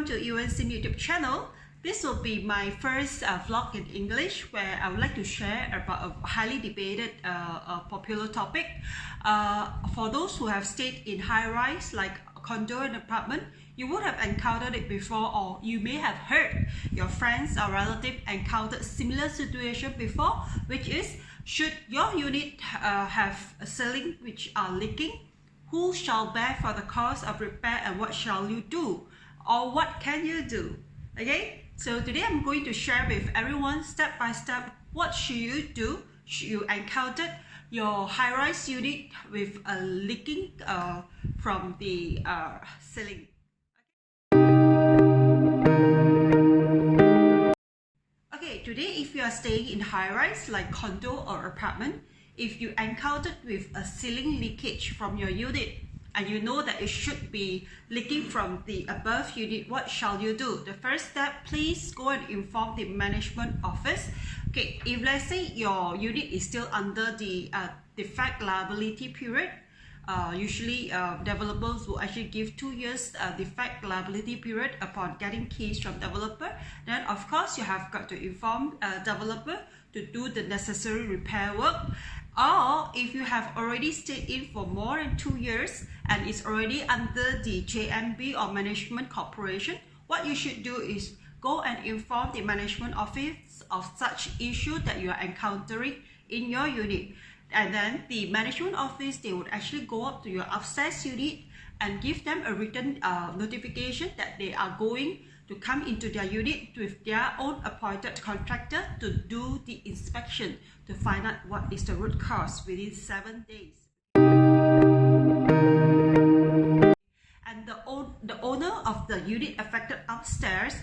to UNC YouTube channel. This will be my first vlog in English where I would like to share about a highly debated popular topic. For those who have stayed in high-rise like a condo and apartment, you would have encountered it before, or you may have heard your friends or relatives encountered similar situation before, which is, should your unit have a ceiling which are leaking? Who shall bear for the cost of repair and what shall you do? Or what can you do? Okay, so today I'm going to share with everyone step by step what should you do should you encounter your high-rise unit with a leaking from the ceiling. Okay, today if you are staying in high-rise like condo or apartment, if you encountered with a ceiling leakage from your unit and you know that it should be leaking from the above unit, what shall you do? The first step, please go and inform the management office. Okay, if let's say your unit is still under the defect liability period, usually developers will actually give 2 years defect liability period upon getting keys from developer. Then of course you have got to inform developer to do the necessary repair work. Or if you have already stayed in for more than 2 years and it's already under the JMB or management corporation, what you should do is go and inform the management office of such issue that you are encountering in your unit. And then the management office, they would actually go up to your upstairs unit and give them a written notification that they are going to come into their unit with their own appointed contractor to do the inspection to find out what is the root cause within 7 days. And the owner of the unit affected upstairs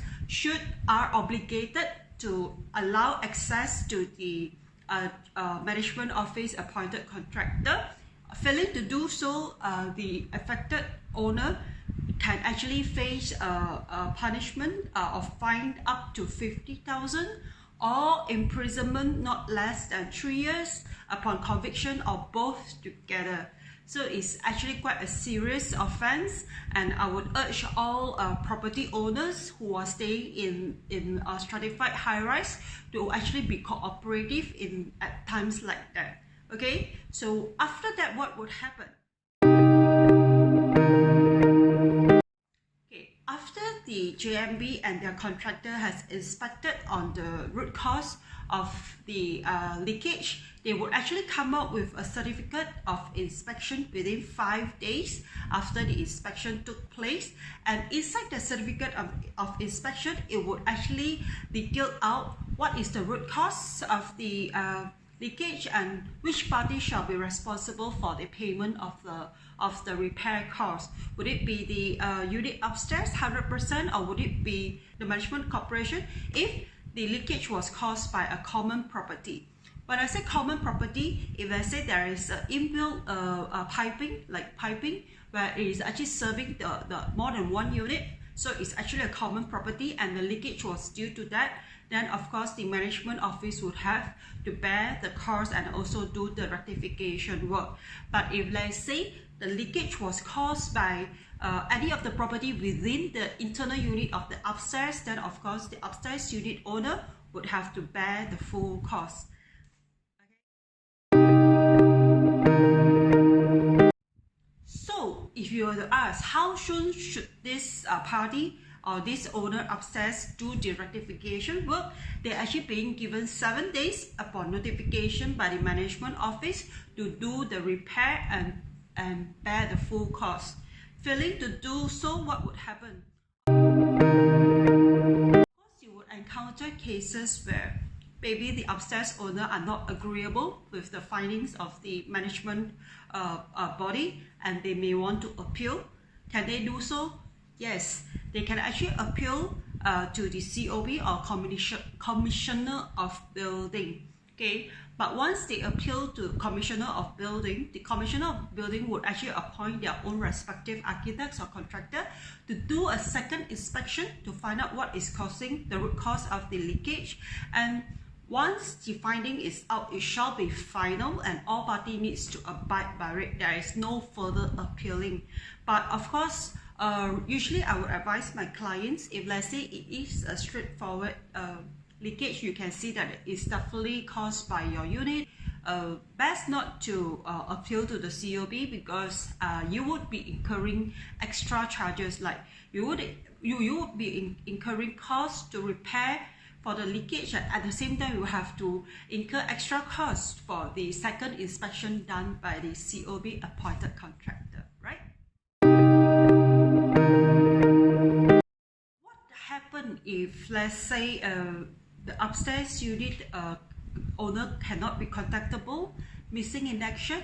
are obligated to allow access to the management office appointed contractor. Failing to do so, the affected owner can actually face a punishment of fine up to 50,000 or imprisonment not less than 3 years upon conviction or both together. So it's actually quite a serious offense, and I would urge all property owners who are staying in stratified high-rise to actually be cooperative at times like that. Okay, so after that, what would happen? After the JMB and their contractor has inspected on the root cause of the leakage, they would actually come out with a certificate of inspection within 5 days after the inspection took place. And inside the certificate of inspection, it would actually detail out what is the root cause of the leakage and which party shall be responsible for the payment of the repair cost. Would it be the unit upstairs 100%, or would it be the management corporation if the leakage was caused by a common property? When I say common property, if I say there is inbuilt piping where it is actually serving the more than one unit, so it's actually a common property and the leakage was due to that, then of course the management office would have to bear the cost and also do the rectification work. But if let's say the leakage was caused by any of the property within the internal unit of the upstairs, then of course the upstairs unit owner would have to bear the full cost. So if you were to ask, how soon should this party or this owner upstairs do the rectification work? They're actually being given 7 days upon notification by the management office to do the repair and bear the full cost. Failing to do so, what would happen? Of course, you would encounter cases where maybe the upstairs owner are not agreeable with the findings of the management body and they may want to appeal. Can they do so? Yes, they can actually appeal to the COB or Commissioner of Building. Okay, but once they appeal to Commissioner of Building, the Commissioner of Building would actually appoint their own respective architects or contractor to do a second inspection to find out what is causing the root cause of the leakage. And Once the finding is out, it shall be final and all party needs to abide by it. There is no further appealing. But of course, usually I would advise my clients, if let's say it is a straightforward leakage, you can see that it's definitely caused by your unit. Best not to appeal to the COB, because you would be incurring extra charges, like you would be incurring costs to repair for the leakage, and at the same time you have to incur extra costs for the second inspection done by the COB appointed contractor, right? What happens if, let's say, the upstairs unit owner cannot be contactable, missing in action,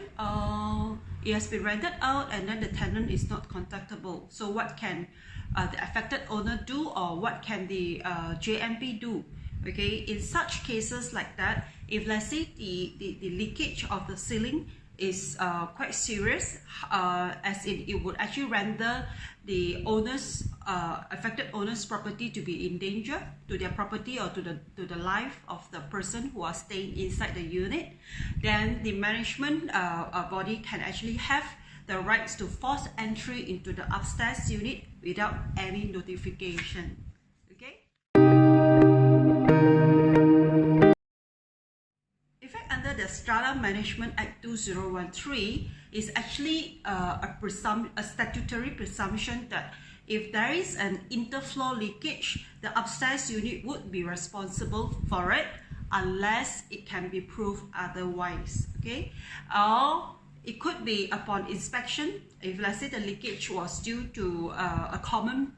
it has been rented out and then the tenant is not contactable? So what can the affected owner do, or what can the JMB do? Okay, in such cases like that, if let's say the leakage of the ceiling is quite serious, as in it would actually render the owner's affected owner's property to be in danger to their property or to the life of the person who are staying inside the unit, then the management body can actually have the rights to force entry into the upstairs unit without any notification. Okay. In fact, under the Strata Management Act 2013, is actually a statutory presumption that if there is an interfloor leakage, the upstairs unit would be responsible for it unless it can be proved otherwise. Okay. It could be upon inspection, if let's say the leakage was due to a common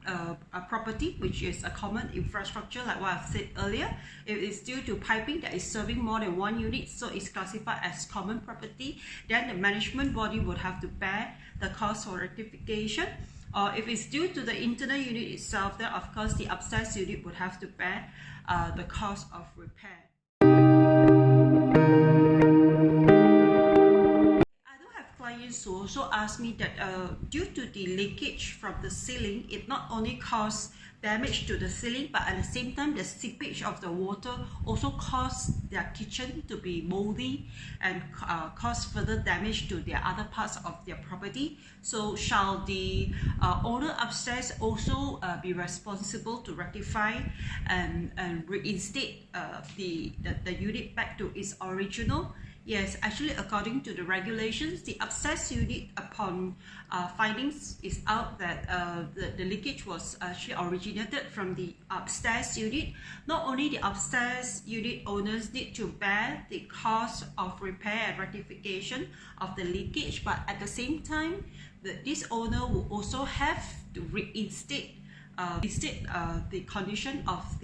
property, which is a common infrastructure, like what I've said earlier. If it's due to piping that is serving more than one unit, so it's classified as common property, then the management body would have to bear the cost for rectification. Or if it's due to the internal unit itself, then of course the upstairs unit would have to bear the cost of repair. Clients who also ask me that due to the leakage from the ceiling, it not only caused damage to the ceiling, but at the same time the seepage of the water also caused their kitchen to be moldy and cause further damage to their other parts of their property. So shall the owner upstairs also be responsible to rectify and reinstate the unit back to its original? Yes, actually, according to the regulations, the upstairs unit, upon findings is out that the leakage was actually originated from the upstairs unit. Not only the upstairs unit owners need to bear the cost of repair and rectification of the leakage, but at the same time, this owner will also have to reinstate the condition of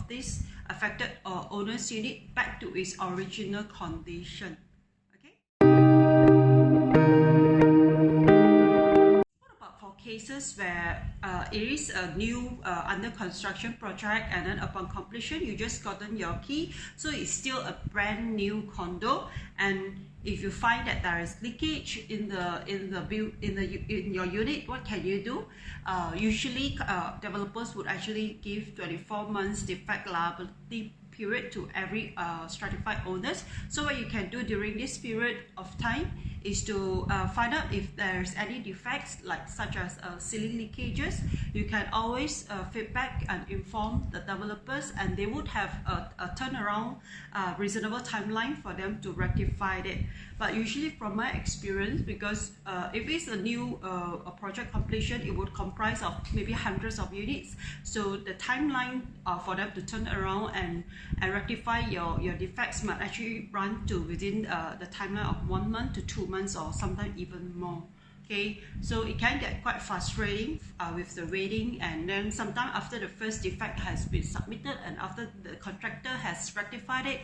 this affected owner's unit back to its original condition. Okay. What about for cases where it is a new under construction project, and then upon completion you just gotten your key, so it's still a brand new condo, and if you find that there is leakage in your unit, what can you do? Usually developers would actually give 24 months defect liability period to every stratified owners. So what you can do during this period of time is to find out if there's any defects, like such as ceiling leakages. You can always feedback and inform the developers, and they would have a turnaround reasonable timeline for them to rectify it. But usually from my experience, because if it's a new project completion, it would comprise of maybe hundreds of units, so the timeline for them to turn around and rectify your defects might actually run to within the timeline of 1 month to 2 months, or sometimes even more. Okay, so it can get quite frustrating with the waiting, and then sometime after the first defect has been submitted and after the contractor has rectified it,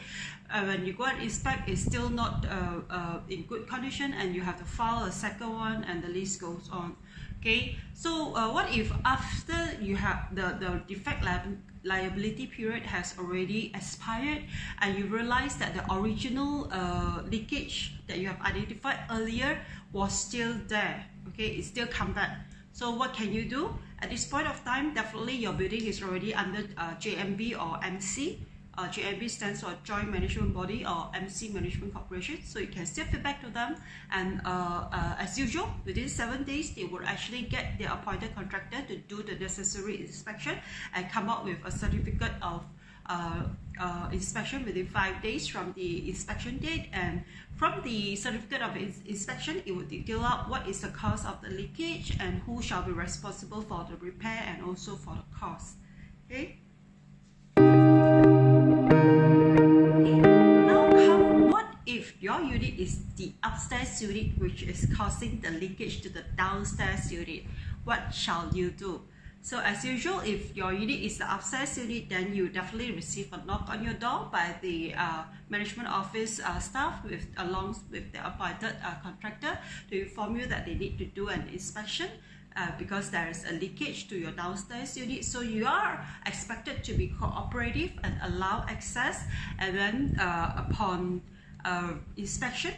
when you go and inspect, it's still not in good condition, and you have to file a second one, and the list goes on. Okay, so what if after you have the defect liability period has already expired, and you realize that the original leakage that you have identified earlier was still there? Okay, it still come back. So what can you do? At this point of time, definitely your building is already under JMB or MC. JMB stands for Joint Management Body or MC Management Corporation. So you can still feedback to them, and as usual, within 7 days, they will actually get their appointed contractor to do the necessary inspection and come up with a certificate of inspection within 5 days from the inspection date. And from the certificate of inspection, it will detail out what is the cause of the leakage and who shall be responsible for the repair and also for the cost. Okay. Now come, what if your unit is the upstairs unit which is causing the leakage to the downstairs unit? What shall you do? So as usual, if your unit is the upstairs unit, then you definitely receive a knock on your door by the management office staff along with the appointed contractor to inform you that they need to do an inspection because there is a leakage to your downstairs unit. So you are expected to be cooperative and allow access, and then upon inspection,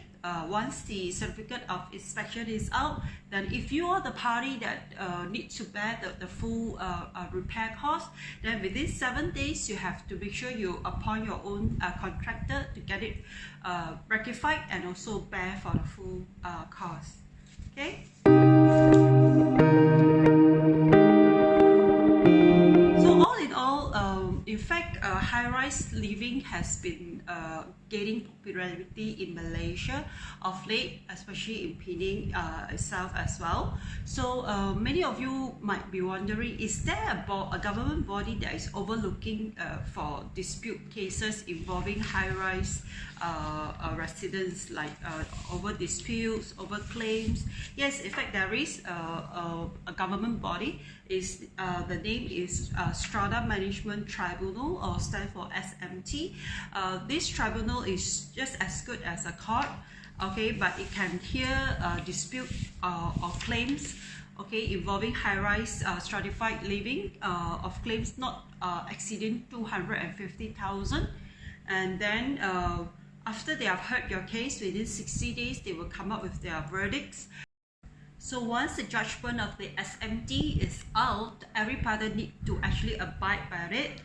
once the certificate of inspection is out, then if you are the party that needs to bear the full repair cost, then within 7 days you have to make sure you appoint your own contractor to get it rectified and also bear for the full cost. Okay. In fact, high-rise living has been gaining popularity in Malaysia of late, especially in Penang itself as well. So many of you might be wondering, is there a government body that is overlooking for dispute cases involving high-rise residents, like over disputes, over claims? Yes, in fact, there is a government body. The name is Strata Management Tribunal, or stand for SMT. This tribunal is just as good as a court, okay, but it can hear dispute or claims, okay, involving high-rise stratified living of claims not exceeding 250,000, and then after they have heard your case, within 60 days they will come up with their verdicts. So once the judgment of the SMT is out, every party needs to actually abide by it.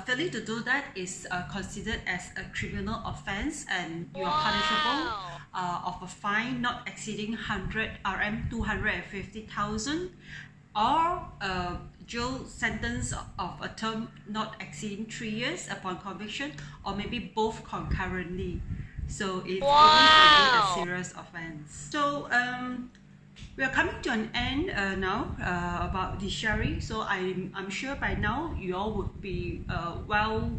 Failing to do that is considered as a criminal offence, and you are punishable of a fine not exceeding 100 RM 250,000, or a jail sentence of a term not exceeding 3 years upon conviction, or maybe both concurrently. So it is a serious offence. So we are coming to an end now about the sharing. So I'm sure by now you all would be well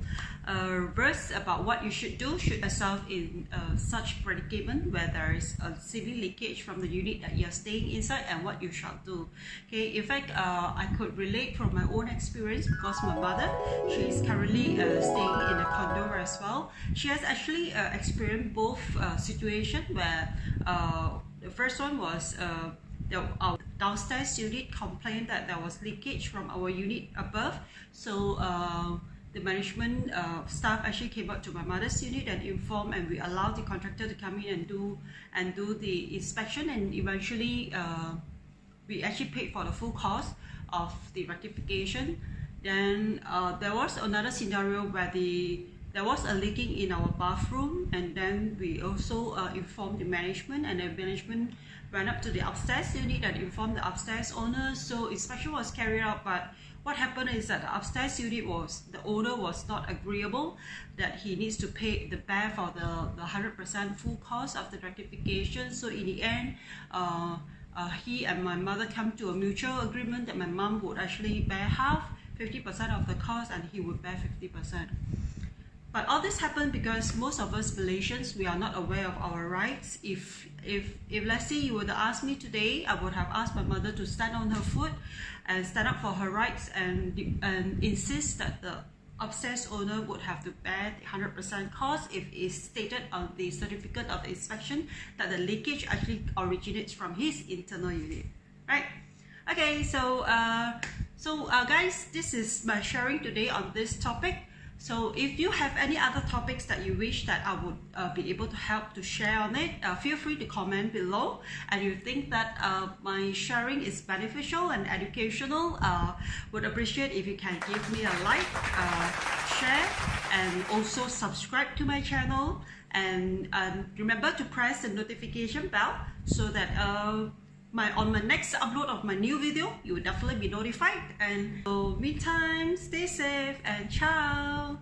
versed about what you should do should yourself in such predicament where there is a severe leakage from the unit that you're staying inside, and what you shall do. Okay, in fact, I could relate from my own experience because my mother, she is currently staying in a condo as well. She has actually experienced both situations where the first one was our downstairs unit complained that there was leakage from our unit above. So the management staff actually came out to my mother's unit and informed, and we allowed the contractor to come in and do the inspection, and eventually we actually paid for the full cost of the rectification. Then there was another scenario where there was a leaking in our bathroom, and then we also informed the management, and the management ran up to the upstairs unit and informed the upstairs owner. So inspection was carried out, but what happened is that the upstairs unit the owner was not agreeable that he needs to bear for the 100% full cost of the rectification. So in the end, he and my mother come to a mutual agreement that my mom would actually bear half, 50% of the cost, and he would bear 50%. But all this happened because most of us Malaysians, we are not aware of our rights. If let's say you would ask me today, I would have asked my mother to stand on her foot and stand up for her rights and insist that the upstairs owner would have to bear the 100% cost if it's stated on the certificate of inspection that the leakage actually originates from his internal unit, right? Okay, so guys, this is my sharing today on this topic. So if you have any other topics that you wish that I would be able to help to share on it, feel free to comment below. And you think that my sharing is beneficial and educational, would appreciate if you can give me a like, share, and also subscribe to my channel. And remember to press the notification bell so that on my next upload of my new video, you will definitely be notified. And so meantime, stay safe and ciao.